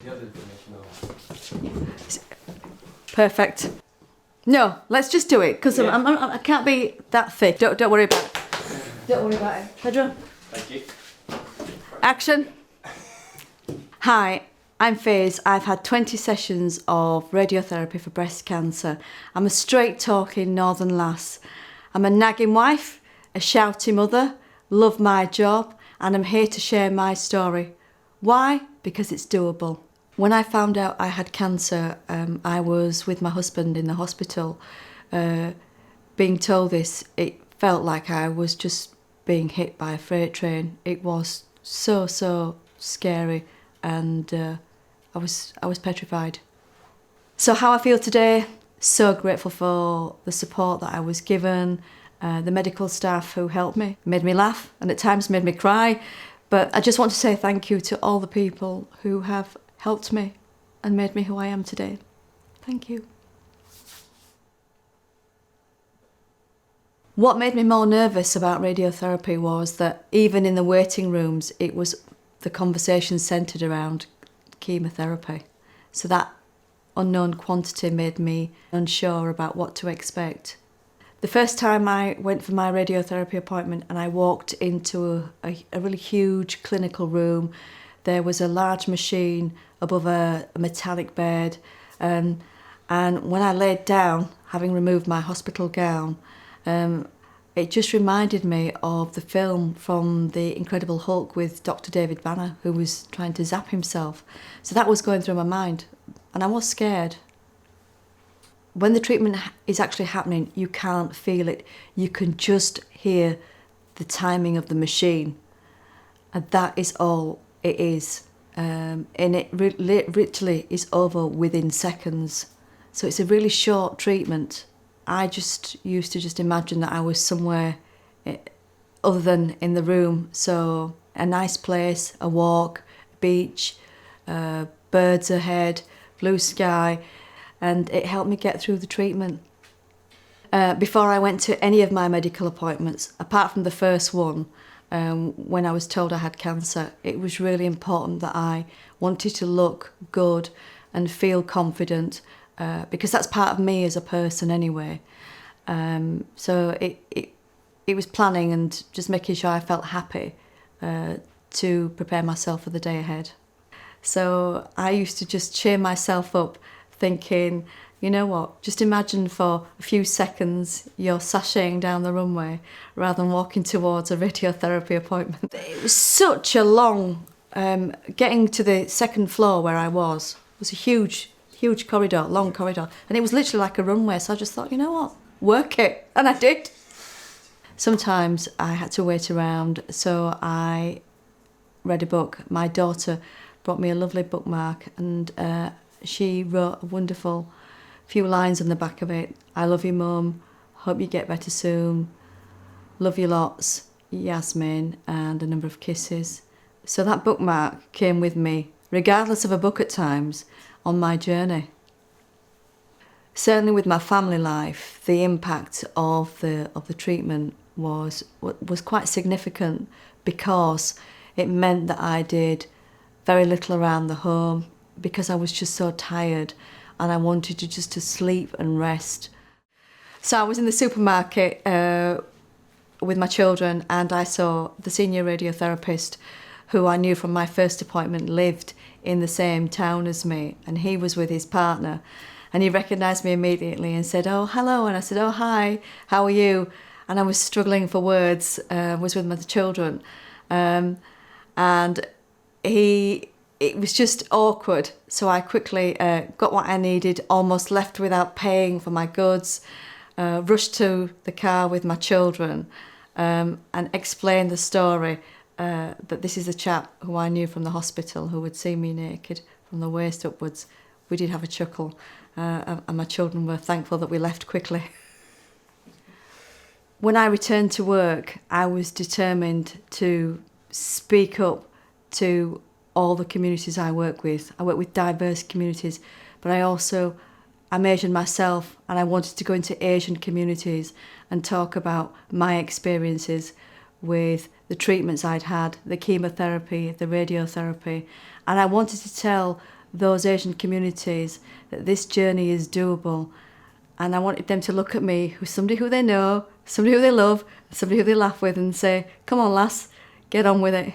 the other information over. Perfect. No, let's just do it, because I can't be that thick. Don't worry about it. Don't worry about it. Pedro? Thank you. Action. Hi, I'm Faze. I've had 20 sessions of radiotherapy for breast cancer. I'm a straight-talking northern lass. I'm a nagging wife, a shouty mother, love my job, and I'm here to share my story. Why? Because it's doable. When I found out I had cancer, I was with my husband in the hospital. Being told this, it felt like I was just being hit by a freight train. It was so scary, and I was petrified. So how I feel today, so grateful for the support that I was given, the medical staff who helped me, made me laugh, and at times made me cry. But I just want to say thank you to all the people who have helped me and made me who I am today. Thank you. What made me more nervous about radiotherapy was that even in the waiting rooms, the conversation centred around chemotherapy. So that unknown quantity made me unsure about what to expect. The first time I went for my radiotherapy appointment and I walked into a really huge clinical room, there was a large machine above a metallic bed, and when I laid down, having removed my hospital gown, it just reminded me of the film from The Incredible Hulk with Dr. David Banner, who was trying to zap himself. So that was going through my mind, and I was scared. When the treatment is actually happening, you can't feel it. You can just hear the timing of the machine, and that is all it is. And it literally is over within seconds. So it's a really short treatment. I just used to just imagine that I was somewhere other than in the room. So a nice place, a walk, beach, birds ahead, blue sky, and it helped me get through the treatment. Before I went to any of my medical appointments, apart from the first one, when I was told I had cancer, it was really important that I wanted to look good and feel confident, because that's part of me as a person anyway. So it was planning and just making sure I felt happy to prepare myself for the day ahead. So I used to just cheer myself up, thinking, you know what, just imagine for a few seconds you're sashaying down the runway rather than walking towards a radiotherapy appointment. It was such a long, getting to the second floor where I was a huge corridor, long corridor, and it was literally like a runway, so I just thought, you know what, work it, and I did. Sometimes I had to wait around, so I read a book. My daughter brought me a lovely bookmark, and she wrote a wonderful few lines on the back of it. I love you, Mum. Hope you get better soon. Love you lots, Yasmin, and a number of kisses. So that bookmark came with me, regardless of a book at times, on my journey. Certainly with my family life, the impact of the treatment was quite significant, because it meant that I did very little around the home, because I was just so tired and I wanted to just to sleep and rest. So I was in the supermarket with my children, and I saw the senior radiotherapist, who I knew from my first appointment lived in the same town as me, and he was with his partner, and he recognised me immediately and said, "Oh, hello," and I said, "Oh, hi, how are you?" And I was struggling for words, was with my children, and it was just awkward, so I quickly got what I needed, almost left without paying for my goods, rushed to the car with my children, and explained the story, that this is a chap who I knew from the hospital who would see me naked from the waist upwards. We did have a chuckle, and my children were thankful that we left quickly. When I returned to work, I was determined to speak up to all the communities I work with. I work with diverse communities, but I'm Asian myself, and I wanted to go into Asian communities and talk about my experiences with the treatments I'd had, the chemotherapy, the radiotherapy, and I wanted to tell those Asian communities that this journey is doable. And I wanted them to look at me, who's somebody who they know, somebody who they love, somebody who they laugh with, and say, come on lass, get on with it.